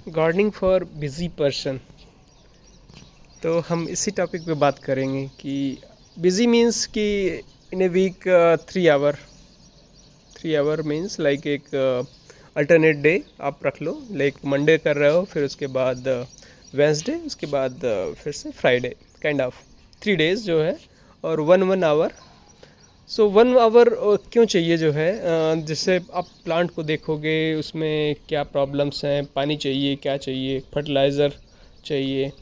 Gardening for busy person. तो हम इसी टॉपिक पे बात करेंगे कि बिज़ी मीन्स कि इन a week 3 hour means like एक अल्टरनेट डे आप रख लो। लाइक मंडे कर रहे हो, फिर उसके बाद वेंसडे, उसके बाद फिर से फ्राइडे, काइंड ऑफ 3 डेज़ जो है, और 1 आवर। सो 1 आवर क्यों चाहिए जो है, जिससे आप प्लांट को देखोगे उसमें क्या प्रॉब्लम्स हैं, पानी चाहिए, क्या चाहिए, फर्टिलाइज़र चाहिए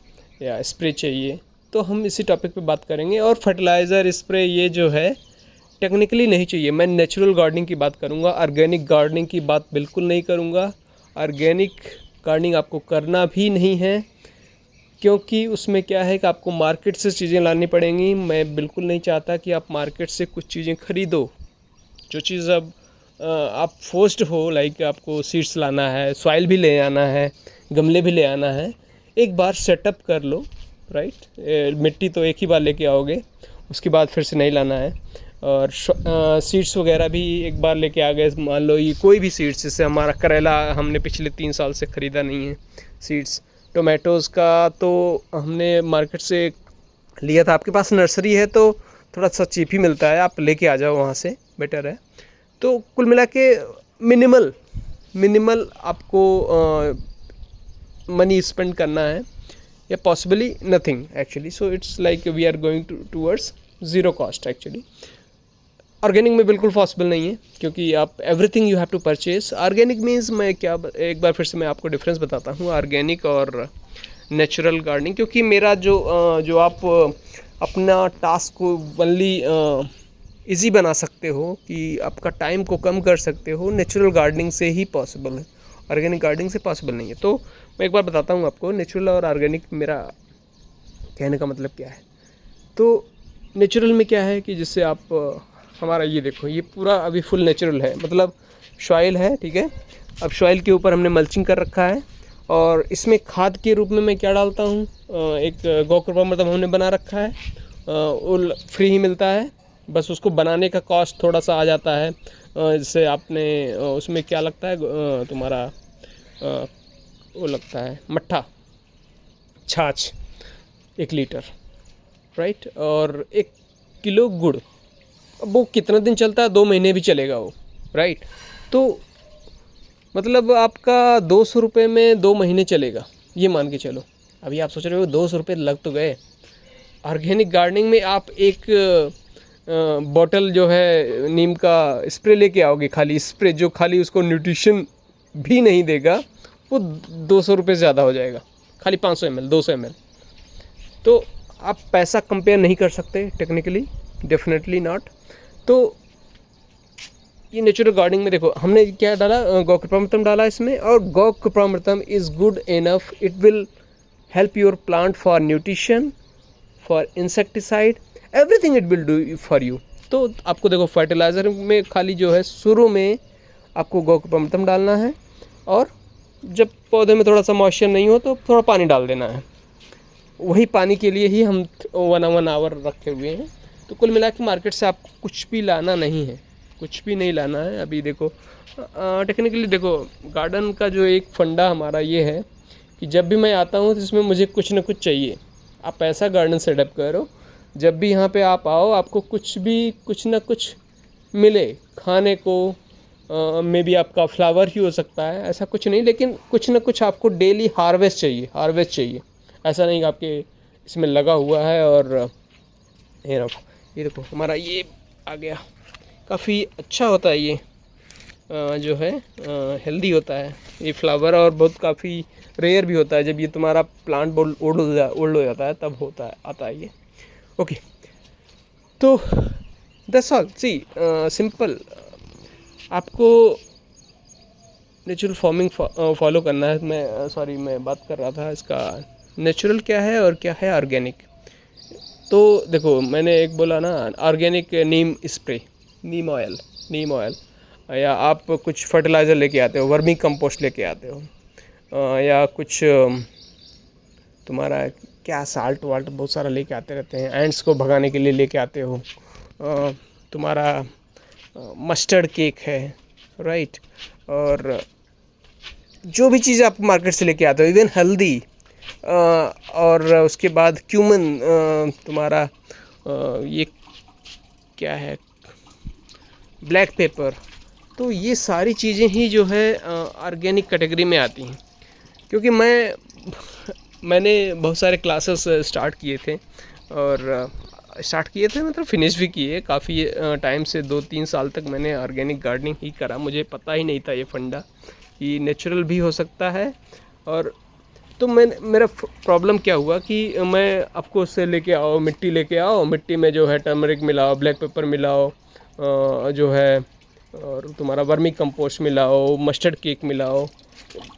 या स्प्रे चाहिए। तो हम इसी टॉपिक पे बात करेंगे। और फर्टिलाइज़र स्प्रे ये जो है टेक्निकली नहीं चाहिए। मैं नेचुरल गार्डनिंग की बात करूँगा, ऑर्गेनिक गार्डनिंग की बात बिल्कुल नहीं करूँगा। ऑर्गेनिक गार्डनिंग आपको करना भी नहीं है, क्योंकि उसमें क्या है कि आपको मार्केट से चीज़ें लानी पड़ेंगी। मैं बिल्कुल नहीं चाहता कि आप मार्केट से कुछ चीज़ें खरीदो। जो चीज़ अब आप फोर्स्ड हो, लाइक आपको सीड्स लाना है, सॉइल भी ले आना है, गमले भी ले आना है, एक बार सेटअप कर लो, राइट। मिट्टी तो एक ही बार लेके आओगे, उसके बाद फिर से नहीं लाना है। और सीड्स वगैरह भी एक बार लेके आ गए, मान लो ये कोई भी सीड्स, जैसे हमारा करेला हमने पिछले 3 साल से ख़रीदा नहीं है सीड्स। टोमेटोज़ का तो हमने मार्केट से लिया था। आपके पास नर्सरी है तो थोड़ा सा चीप ही मिलता है, आप लेके आ जाओ वहाँ से, बेटर है। तो कुल मिला के मिनिमल मिनिमल आपको मनी स्पेंड करना है, या possibly nothing actually. So it's like we are going towards zero cost actually. Organic में बिल्कुल पॉसिबल नहीं है, क्योंकि आप everything you have to purchase. Organic means मैं क्या, एक बार फिर से मैं आपको डिफरेंस बताता हूँ ऑर्गेनिक और नेचुरल गार्डनिंग। क्योंकि मेरा जो आप अपना टास्क को ओनली ईजी बना सकते हो, कि आपका टाइम को कम कर सकते हो, नेचुरल गार्डनिंग से ही पॉसिबल है, ऑर्गेनिक गार्डनिंग से पॉसिबल नहीं है। तो मैं एक बार बताता हूँ आपको नेचुरल और ऑर्गेनिक मेरा कहने का मतलब क्या है। तो नेचुरल में क्या है कि जिससे आप हमारा ये देखो, ये पूरा अभी फुल नेचुरल है, मतलब सॉइल है, ठीक है। अब सॉइल के ऊपर हमने मल्चिंग कर रखा है, और इसमें खाद के रूप में मैं क्या डालता हूँ, एक गौकृपा मतलब हमने बना रखा है, वो फ्री ही मिलता है। बस उसको बनाने का कॉस्ट थोड़ा सा आ जाता है। जैसे आपने उसमें क्या लगता है, तुम्हारा वो लगता है मट्ठा, छाछ 1 लीटर, राइट, और 1 किलो गुड़। अब वो कितना दिन चलता है, 2 महीने भी चलेगा वो, राइट। तो मतलब आपका 200 रुपये में 2 महीने चलेगा, ये मान के चलो। अभी आप सोच रहे हो 200 रुपये लग तो गए। ऑर्गेनिक गार्डनिंग में आप एक बॉटल जो है नीम का स्प्रे लेके आओगे, खाली स्प्रे, जो खाली उसको न्यूट्रिशन भी नहीं देगा, वो 200 रुपये ज़्यादा हो जाएगा। खाली 500 ml, 200 ml। तो आप पैसा कंपेयर नहीं कर सकते टेक्निकली, डेफिनेटली नॉट। तो ये नेचुरल गार्डनिंग में देखो हमने क्या डाला, गौकृपामृतम डाला इसमें, और Gaukripamritam is good enough, it will help your plant for nutrition, for insecticide, everything it will do for you. तो आपको देखो फर्टिलाइज़र में खाली जो है शुरू में आपको गौकृपामृतम डालना है, और जब पौधे में थोड़ा सा मॉइस्चर नहीं हो तो थोड़ा पानी डाल देना है। वही पानी के लिए ही हम 1 आवर रखे हुए हैं। तो कुल मिला के मार्केट से आपको कुछ भी लाना नहीं है, कुछ भी नहीं लाना है। अभी देखो टेक्निकली देखो, गार्डन का जो एक फंडा हमारा ये है कि जब भी मैं आता हूँ तो इसमें मुझे कुछ ना कुछ चाहिए। आप ऐसा गार्डन सेटअप करो, जब भी यहाँ पे आप आओ आपको कुछ ना कुछ मिले खाने को। मे बी आपका फ्लावर ही हो सकता है, ऐसा कुछ नहीं, लेकिन कुछ ना कुछ आपको डेली हार्वेस्ट चाहिए। ऐसा नहीं कि आपके इसमें लगा हुआ है। और ये रखो, ये देखो हमारा ये आ गया, काफ़ी अच्छा होता है ये, जो है हेल्दी होता है ये फ्लावर, और बहुत काफ़ी रेयर भी होता है। जब ये तुम्हारा प्लांट ओल्ड हो जाता है तब आता है ये। ओके, तो दैट्स ऑल। सी सिंपल, आपको नेचुरल फार्मिंग फॉलो करना है। मैं बात कर रहा था इसका नेचुरल क्या है और क्या है ऑर्गेनिक। तो देखो मैंने एक बोला ना, ऑर्गेनिक नीम स्प्रे, नीम ऑयल, या आप कुछ फर्टिलाइज़र लेके आते हो, वर्मी कंपोस्ट लेके आते हो, या कुछ तुम्हारा क्या साल्ट वाल्ट बहुत सारा लेके आते रहते हैं, एंड्स को भगाने के लिए लेके आते हो। तुम्हारा मस्टर्ड केक है, राइट, और जो भी चीज़ आप मार्केट से लेके आते हो, इवन हल्दी और उसके बाद क्यूमन, तुम्हारा ये क्या है, ब्लैक पेपर, तो ये सारी चीज़ें ही जो है ऑर्गेनिक कैटेगरी में आती हैं। क्योंकि मैंने बहुत सारे क्लासेस स्टार्ट किए थे, और स्टार्ट किए थे मतलब फिनिश भी किए काफ़ी टाइम से, 2-3 साल तक मैंने ऑर्गेनिक गार्डनिंग ही करा। मुझे पता ही नहीं था ये फंडा कि नेचुरल भी हो सकता है। और तो मेरा प्रॉब्लम क्या हुआ कि मैं आपको उससे लेके आओ, मिट्टी लेके आओ, मिट्टी में जो है टर्मरिक मिलाओ, ब्लैक पेपर मिलाओ, जो है और तुम्हारा वर्मी कंपोस्ट मिलाओ, मस्टर्ड केक मिलाओ,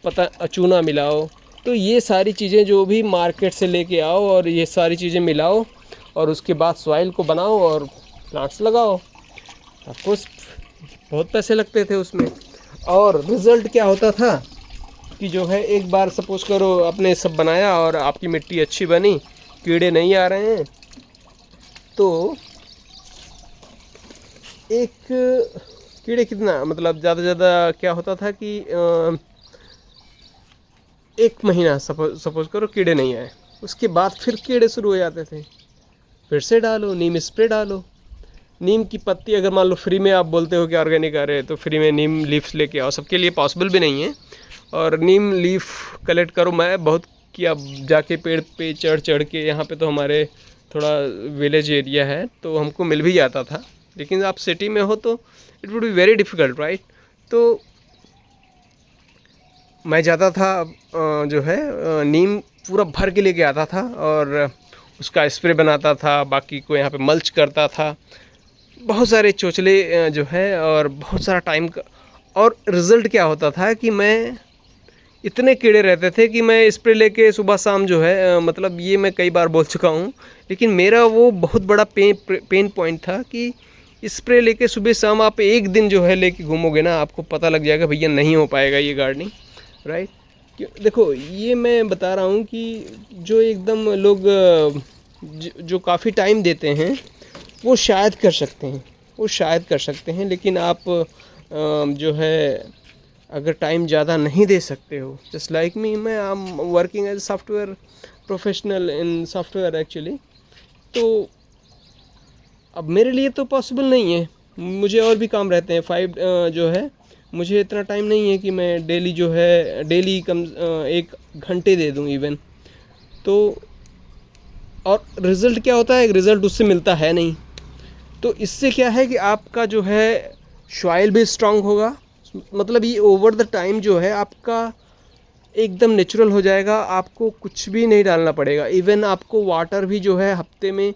पता चूना मिलाओ। तो ये सारी चीज़ें जो भी मार्केट से लेके आओ और ये सारी चीज़ें मिलाओ और उसके बाद सॉइल को बनाओ और प्लांट्स लगाओ। आपको बहुत पैसे लगते थे उसमें, और रिज़ल्ट क्या होता था कि जो है एक बार सपोज करो आपने सब बनाया और आपकी मिट्टी अच्छी बनी, कीड़े नहीं आ रहे हैं, तो एक कीड़े कितना मतलब ज़्यादा से ज़्यादा क्या होता था कि 1 महीना सपोज करो कीड़े नहीं आए, उसके बाद फिर कीड़े शुरू हो जाते थे। फिर से डालो, नीम स्प्रे डालो, नीम की पत्ती अगर मान लो फ्री में आप बोलते हो कि ऑर्गेनिक आ रहे हैं तो फ्री में नीम लीव्स लेके आओ। सबके लिए पॉसिबल भी नहीं है, और नीम लीफ कलेक्ट करो। मैं बहुत किया, जाके पेड़ पे चढ़ के, यहाँ पे तो हमारे थोड़ा विलेज एरिया है तो हमको मिल भी जाता था, लेकिन आप सिटी में हो तो it would be very difficult, right. तो मैं जाता था जो है नीम पूरा भर के लेके आता था और उसका स्प्रे बनाता था, बाकी को यहाँ पे मल्च करता था, बहुत सारे चोचले जो है, और बहुत सारा टाइम का। और रिज़ल्ट क्या होता था कि मैं इतने कीड़े रहते थे कि मैं स्प्रे लेके सुबह शाम जो है मतलब ये मैं कई बार बोल चुका हूँ, लेकिन मेरा वो बहुत बड़ा पेन पॉइंट था कि स्प्रे लेके सुबह शाम आप एक दिन जो है लेके घूमोगे ना, आपको पता लग जाएगा भैया नहीं हो पाएगा ये गार्डनिंग, राइट। देखो ये मैं बता रहा हूँ कि जो एकदम लोग जो काफ़ी टाइम देते हैं वो शायद कर सकते हैं, लेकिन आप जो है अगर टाइम ज़्यादा नहीं दे सकते हो, जस्ट लाइक मी, मैं I am working as software professional in software actually, तो अब मेरे लिए तो पॉसिबल नहीं है, मुझे और भी काम रहते हैं। 5 जो है मुझे इतना टाइम नहीं है कि मैं डेली जो है डेली कम 1 घंटे दे दूँ इवन। तो और रिज़ल्ट क्या होता है, रिज़ल्ट उससे मिलता है नहीं। तो इससे क्या है कि आपका जो है सॉइल भी स्ट्रांग होगा, मतलब ये ओवर द टाइम जो है आपका एकदम नेचुरल हो जाएगा, आपको कुछ भी नहीं डालना पड़ेगा। इवन आपको वाटर भी जो है हफ्ते में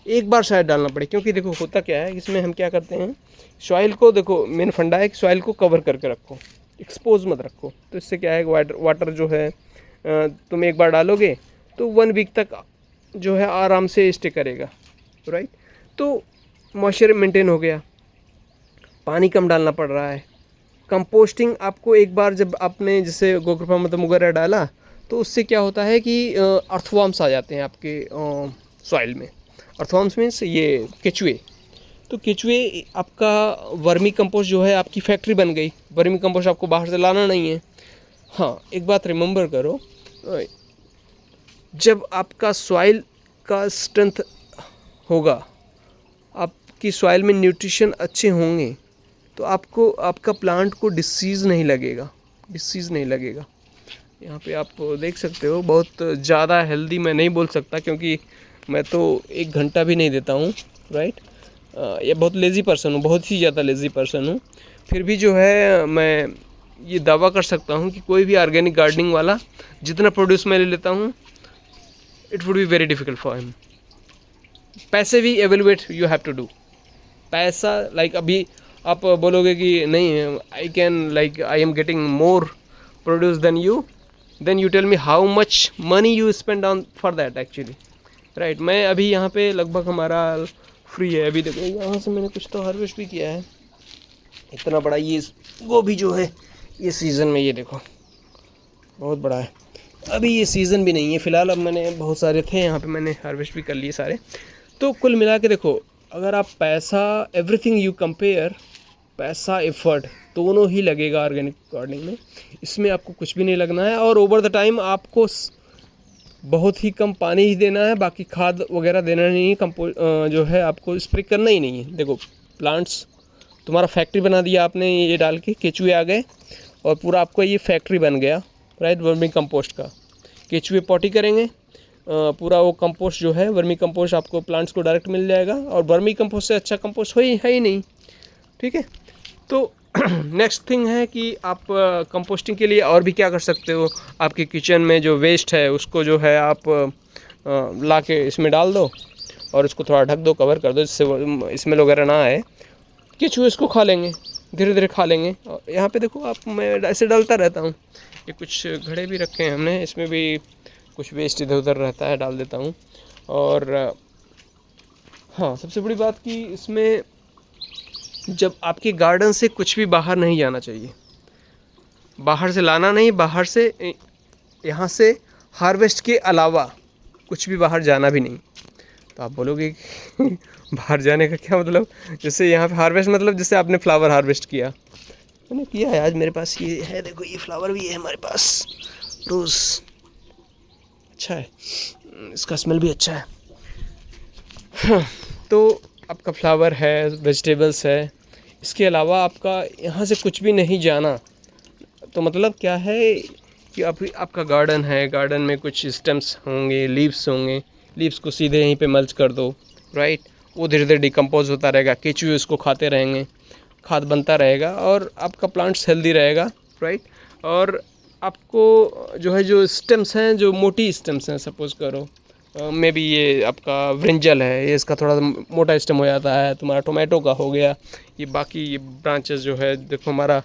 1 बार शायद डालना पड़े, क्योंकि देखो होता क्या है इसमें हम क्या करते हैं, सॉइल को देखो मेन फंडा है कि सॉइल को कवर करके रखो, एक्सपोज मत रखो। तो इससे क्या है वाटर जो है तुम एक बार डालोगे तो 1 वीक तक जो है आराम से स्टे करेगा, राइट। तो मॉइस्चर मेंटेन हो गया, पानी कम डालना पड़ रहा है। कंपोस्टिंग आपको एक बार जब आपने जैसे गोकृपामृतम वगैरह डाला तो उससे क्या होता है कि अर्थवॉर्म्स आ जाते हैं आपके सॉइल में। अर्थवॉर्म्स मीन्स ये केचुए। तो केचुए आपका वर्मी कंपोस्ट जो है आपकी फैक्ट्री बन गई। वर्मी कंपोस्ट आपको बाहर से लाना नहीं है। हाँ, एक बात रिमेंबर करो, जब आपका सॉइल का स्ट्रेंथ होगा, आपकी सॉइल में न्यूट्रिशन अच्छे होंगे, तो आपको आपका प्लांट को डिसीज़ नहीं लगेगा। यहाँ पे आप देख सकते हो बहुत ज़्यादा हेल्दी मैं नहीं बोल सकता, क्योंकि मैं तो 1 घंटा भी नहीं देता हूँ, राइट। ये बहुत लेज़ी पर्सन हूँ, बहुत ही ज़्यादा लेज़ी पर्सन हूँ। फिर भी जो है मैं ये दावा कर सकता हूँ कि कोई भी ऑर्गेनिक गार्डनिंग वाला जितना प्रोड्यूस मैं ले लेता हूँ, it would be very difficult for him. पैसे भी evaluate you have to do. पैसा लाइक अभी आप बोलोगे कि नहीं I am getting more produce than you, then you tell me how much money you spend on for that actually, right. मैं अभी यहाँ पे लगभग हमारा फ्री है। अभी देखो यहाँ से मैंने कुछ तो हार्वेस्ट भी किया है। इतना बड़ा ये गोभी जो है ये सीज़न में, ये देखो बहुत बड़ा है। अभी ये सीज़न भी नहीं है फ़िलहाल, अब मैंने बहुत सारे थे यहाँ पे, मैंने हार्वेस्ट भी कर लिए सारे। तो कुल मिला के देखो, अगर आप पैसा एवरीथिंग यू कंपेयर पैसा एफर्ट दोनों ही लगेगा ऑर्गेनिक गार्डनिंग में। इसमें आपको कुछ भी नहीं लगना है और ओवर द टाइम आपको बहुत ही कम पानी ही देना है, बाकी खाद वगैरह देना नहीं है, जो है आपको स्प्रे करना ही नहीं है। देखो प्लांट्स तुम्हारा फैक्ट्री बना दिया आपने ये डाल के, केचुए आ गए और पूरा आपको ये फैक्ट्री बन गया, राइट, वर्मी कंपोस्ट का। केचुए पॉटी करेंगे, पूरा वो कंपोस्ट जो है वर्मी कंपोस्ट आपको प्लांट्स को डायरेक्ट मिल जाएगा, और वर्मी कंपोस्ट से अच्छा कंपोस्ट है ही नहीं, ठीक है। तो नेक्स्ट थिंग है कि आप कंपोस्टिंग के लिए और भी क्या कर सकते हो। आपके किचन में जो वेस्ट है उसको जो है आप ला के इसमें डाल दो और इसको थोड़ा ढक दो, कवर कर दो, जिससे स्मेल वगैरह ना आए। केचुए इसको खा लेंगे, धीरे धीरे खा लेंगे। और यहाँ पे देखो आप, मैं ऐसे डालता रहता हूँ, ये कुछ घड़े भी रखे हैं हमने, इसमें भी कुछ वेस्ट इधर उधर रहता है, डाल देता हूँ। और हाँ, सबसे बड़ी बात कि इसमें जब आपके गार्डन से कुछ भी बाहर नहीं जाना चाहिए, बाहर से लाना नहीं, बाहर से यहाँ से हार्वेस्ट के अलावा कुछ भी बाहर जाना भी नहीं। तो आप बोलोगे बाहर जाने का क्या मतलब, जैसे यहाँ पे हार्वेस्ट मतलब जैसे आपने फ्लावर हार्वेस्ट किया, मैंने किया है। आज मेरे पास ये है, देखो ये फ्लावर भी है हमारे पास, रोज़ अच्छा है, इसका स्मेल भी अच्छा है। हाँ, तो आपका फ्लावर है, वेजिटेबल्स है, इसके अलावा आपका यहाँ से कुछ भी नहीं जाना। तो मतलब क्या है कि आपका गार्डन है, गार्डन में कुछ स्टेम्स होंगे, लीव्स होंगे, लीव्स को सीधे यहीं पे मल्च कर दो, राइट। वो धीरे धीरे डिकम्पोज होता रहेगा, केचुए उसको खाते रहेंगे, खाद बनता रहेगा और आपका प्लांट्स हेल्दी रहेगा, राइट। और आपको जो है, जो स्टेम्स हैं, जो मोटी स्टेम्स हैं, सपोज़ करो मे बी ये आपका ब्रिंजल है, ये इसका थोड़ा मोटा स्टेम हो जाता है, तुम्हारा टोमेटो का हो गया, ये बाकी ये ब्रांचेस जो है, देखो हमारा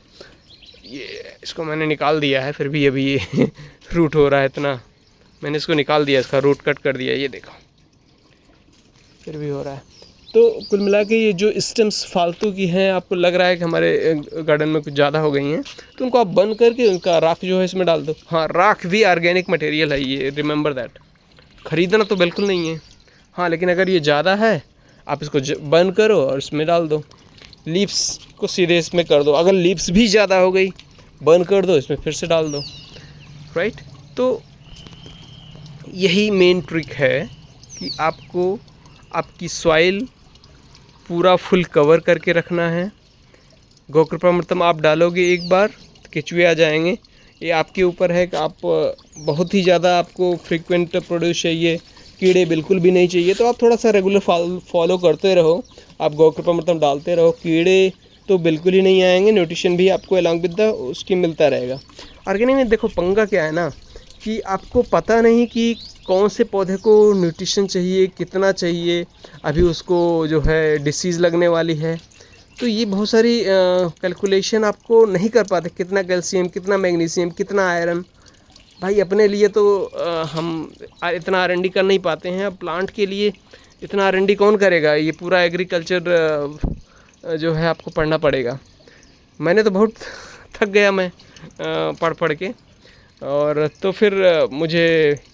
ये, इसको मैंने निकाल दिया है, फिर भी अभी ये रूट हो रहा है इतना, मैंने इसको निकाल दिया, इसका रूट कट कर दिया, ये देखो फिर भी हो रहा है। तो कुल मिला के ये जो स्टेम्स फालतू की हैं, आपको लग रहा है कि हमारे गार्डन में कुछ ज़्यादा हो गई हैं, तो उनको आप बंद करके उनका राख जो है इसमें डाल दो। हाँ, राख भी ऑर्गेनिक मटेरियल है, ये रिमेंबर दैट। ख़रीदना तो बिल्कुल नहीं है, हाँ, लेकिन अगर ये ज़्यादा है आप इसको बंद करो और इसमें डाल दो। लीव्स को सीधे इसमें कर दो, अगर लीव्स भी ज़्यादा हो गई बंद कर दो, इसमें फिर से डाल दो, राइट। तो यही मेन ट्रिक है कि आपको आपकी सॉइल पूरा फुल कवर करके रखना है। गोकृपामृतम आप डालोगे एक बार तो केचुए आ जाएंगे, ये आपके ऊपर है कि आप बहुत ही ज़्यादा आपको फ्रीक्वेंट प्रोड्यूस चाहिए, कीड़े बिल्कुल भी नहीं चाहिए, तो आप थोड़ा सा रेगुलर फॉलो करते रहो, आप गोकृपामृतम डालते रहो, कीड़े तो बिल्कुल ही नहीं आएंगे, न्यूट्रिशन भी आपको अलॉन्ग विद द उसकी मिलता रहेगा। ऑर्गेनिक में देखो पंगा क्या है ना, कि आपको पता नहीं कि कौन से पौधे को न्यूट्रिशन चाहिए, कितना चाहिए, अभी उसको जो है डिसीज़ लगने वाली है, तो ये बहुत सारी कैलकुलेशन आपको नहीं कर पाते, कितना कैल्शियम, कितना मैग्नीशियम, कितना आयरन। भाई अपने लिए तो हम इतना R&D कर नहीं पाते हैं, अब प्लांट के लिए इतना R&D कौन करेगा, ये पूरा एग्रीकल्चर जो है आपको पढ़ना पड़ेगा। मैंने तो बहुत थक गया मैं पढ़ पढ़ के, और तो फिर मुझे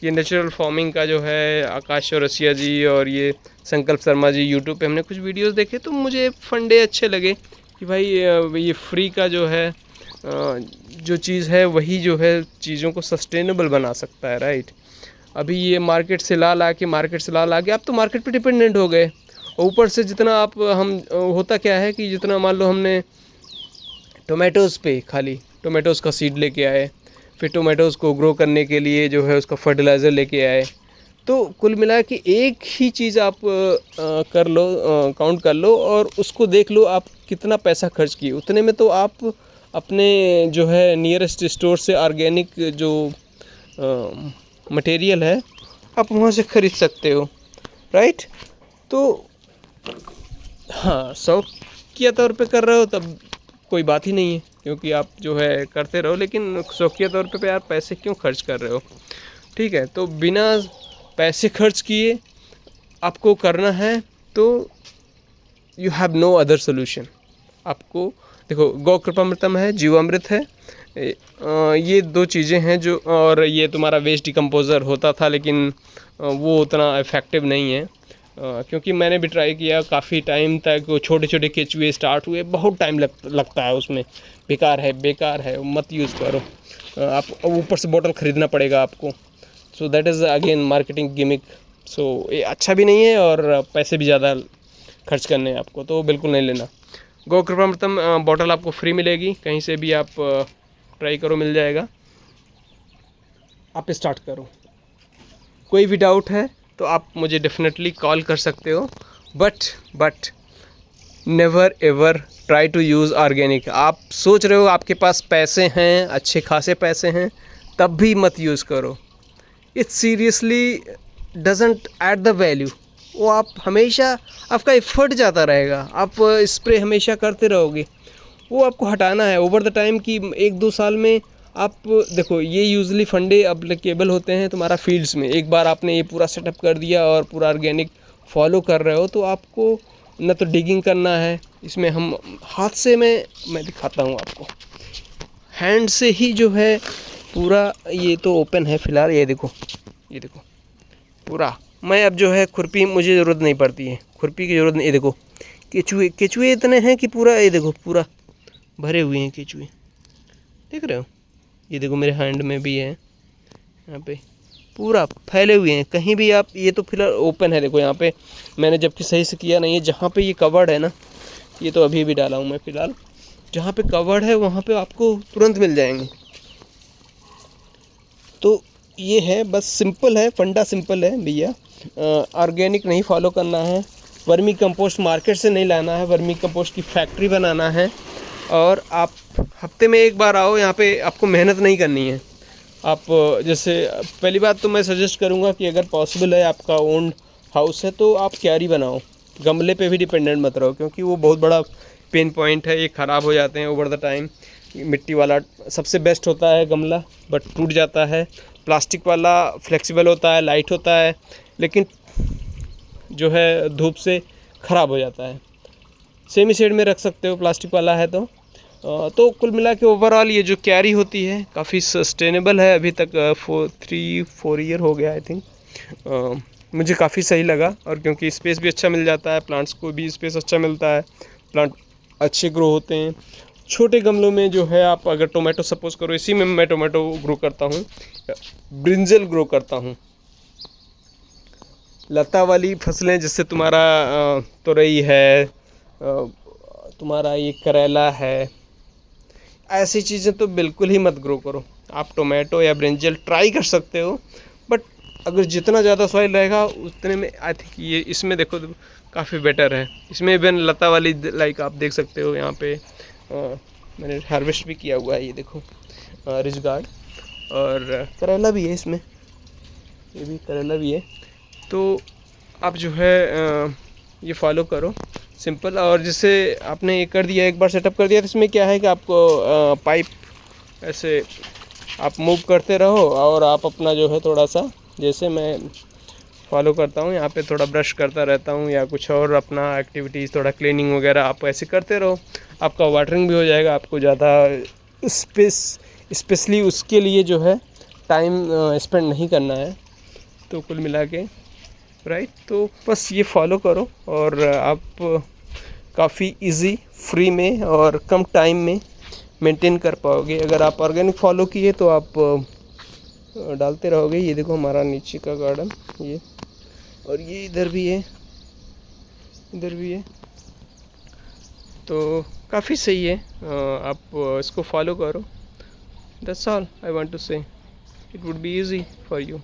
ये नेचुरल फार्मिंग का जो है आकाश चौरसिया जी और ये संकल्प शर्मा जी यूट्यूब पे हमने कुछ वीडियोस देखे, तो मुझे फंडे अच्छे लगे कि भाई ये फ्री का जो है जो चीज़ है वही जो है चीज़ों को सस्टेनेबल बना सकता है, राइट। अभी ये मार्केट से ला के आप तो मार्केट पे डिपेंडेंट हो गए, ऊपर से जितना आप होता क्या है कि जितना मान लो हमने टोमेटोज़ पे खाली टोमेटोज़ का सीड लेके आए, फिर टोमेटोज़ को ग्रो करने के लिए जो है उसका फर्टिलाइज़र लेके आए, तो कुल मिला के एक ही चीज़ आप कर लो, काउंट कर लो और उसको देख लो आप कितना पैसा खर्च किए, उतने में तो आप अपने जो है नियरेस्ट स्टोर से ऑर्गेनिक जो मटेरियल है आप वहाँ से ख़रीद सकते हो, राइट। तो हाँ, शौकिया तौर पे कर रहे हो तब कोई बात ही नहीं है, क्योंकि आप जो है करते रहो, लेकिन शौकिया तौर पे यार पैसे क्यों खर्च कर रहे हो, ठीक है। तो बिना पैसे खर्च किए आपको करना है तो you have no other solution. आपको देखो गोकृपामृतम है, जीवामृत है, ये दो चीज़ें हैं जो, और ये तुम्हारा वेस्ट डिकम्पोज़र होता था लेकिन वो उतना इफ़ेक्टिव नहीं है, क्योंकि मैंने भी ट्राई किया काफ़ी टाइम तक, वो छोटे छोटे केचुए स्टार्ट हुए, बहुत टाइम लगता है उसमें। बेकार है, मत यूज़ करो। आप ऊपर से बॉटल ख़रीदना पड़ेगा आपको। So that is again marketing gimmick. So ये अच्छा भी नहीं है और पैसे भी ज़्यादा खर्च करने हैं आपको, तो बिल्कुल नहीं लेना। गो कृपामृतम बॉटल आपको फ्री मिलेगी, कहीं से भी आप ट्राई करो, मिल जाएगा। आप स्टार्ट करो। कोई भी डाउट है तो आप मुझे डेफिनेटली कॉल कर सकते हो, but never ever try to use organic. आप सोच रहे हो आपके पास पैसे हैं, अच्छे खासे पैसे हैं, तब भी मत यूज़ करो। It seriously doesn't add the value. वो आप हमेशा, आपका एफर्ट जाता रहेगा, आप स्प्रे हमेशा करते रहोगे, वो आपको हटाना है ओवर द टाइम की 1-2 साल में। आप देखो, ये यूजली फंडे अप्लीकेबल होते हैं तुम्हारा फील्ड्स में। एक बार आपने ये पूरा सेटअप कर दिया और पूरा ऑर्गेनिक फॉलो कर रहे हो, तो आपको न तो डिगिंग करना है, इसमें हम हाथ से मैं दिखाता हूँ आपको, हैंड से ही जो है पूरा। ये तो ओपन है फ़िलहाल, ये देखो पूरा। मैं अब जो है खुरपी, मुझे ज़रूरत नहीं पड़ती है, खुरपी की ज़रूरत नहीं। ये देखो केचुए इतने हैं कि पूरा, ये देखो पूरा भरे हुए हैं केचुए, देख रहे हो? ये देखो मेरे हैंड में भी है, यहाँ पे पूरा फैले हुए हैं। कहीं भी आप, ये तो फिलहाल ओपन है, देखो यहाँ पे मैंने जबकि सही से किया नहीं है। जहाँ पे ये कवर्ड है ना, ये तो अभी भी डाला हूँ मैं फ़िलहाल, जहाँ पे कवर्ड है वहाँ पे आपको तुरंत मिल जाएंगे। तो ये है, बस सिंपल है, फंडा सिंपल है भैया। ऑर्गेनिक नहीं फॉलो करना है, वर्मी कंपोस्ट मार्केट से नहीं लाना है, वर्मी कंपोस्ट की फैक्ट्री बनाना है। और आप हफ्ते में एक बार आओ यहाँ पे, आपको मेहनत नहीं करनी है। आप जैसे, पहली बात तो मैं सजेस्ट करूँगा कि अगर पॉसिबल है, आपका ओन हाउस है, तो आप क्यारी बनाओ। गमले पे भी डिपेंडेंट मत रहो, क्योंकि वो बहुत बड़ा पेन पॉइंट है, ये ख़राब हो जाते हैं ओवर द टाइम। मिट्टी वाला सबसे बेस्ट होता है गमला, बट टूट जाता है। प्लास्टिक वाला फ्लेक्सिबल होता है, लाइट होता है, लेकिन जो है धूप से ख़राब हो जाता है। सेमी शेड में रख सकते हो, प्लास्टिक वाला है तो कुल मिला के ओवरऑल ये जो क्यारी होती है काफ़ी सस्टेनेबल है। अभी तक 3-4 ईयर हो गया आई थिंक। मुझे काफ़ी सही लगा, और क्योंकि स्पेस भी अच्छा मिल जाता है, प्लांट्स को भी स्पेस अच्छा मिलता है, प्लांट अच्छे ग्रो होते हैं। छोटे गमलों में जो है, आप अगर टोमेटो सपोज करो, इसी में मैं टोमेटो ग्रो करता हूँ, ब्रिंजल ग्रो करता हूँ, लता वाली फसलें, जैसे तुम्हारा तुरई है, तुम्हारा ये करेला है, ऐसी चीज़ें तो बिल्कुल ही मत ग्रो करो। आप टोमेटो या ब्रिंजल ट्राई कर सकते हो, बट अगर जितना ज़्यादा सॉइल रहेगा उतने में आई थिंक ये, इसमें देखो काफ़ी बेटर है। इसमें इवन लता वाली, लाइक आप देख सकते हो यहाँ पे मैंने हार्वेस्ट भी किया हुआ है, ये देखो रिच गार्ड, और करेला भी है इसमें, ये भी करेला भी है। तो आप जो है ये फॉलो करो, सिंपल। और जैसे आपने ये कर दिया, एक बार सेटअप कर दिया, तो इसमें क्या है कि आपको पाइप ऐसे आप मूव करते रहो, और आप अपना जो है थोड़ा सा, जैसे मैं फॉलो करता हूँ, यहाँ पे थोड़ा ब्रश करता रहता हूँ या कुछ और अपना एक्टिविटीज़, थोड़ा क्लीनिंग वगैरह आप ऐसे करते रहो, आपका वाटरिंग भी हो जाएगा। आपको ज़्यादा स्पेशली उसके लिए जो है टाइम स्पेंड नहीं करना है। तो कुल मिला के राइट, तो बस ये फॉलो करो, और आप काफ़ी इजी, फ्री में और कम टाइम में मेंटेन कर पाओगे। अगर आप ऑर्गेनिक फॉलो किए तो आप डालते रहोगे। ये देखो हमारा नीचे का गार्डन, ये, और ये इधर भी है, इधर भी है, तो काफ़ी सही है। आप इसको फॉलो करो। That's all I want to say, it would be easy for you.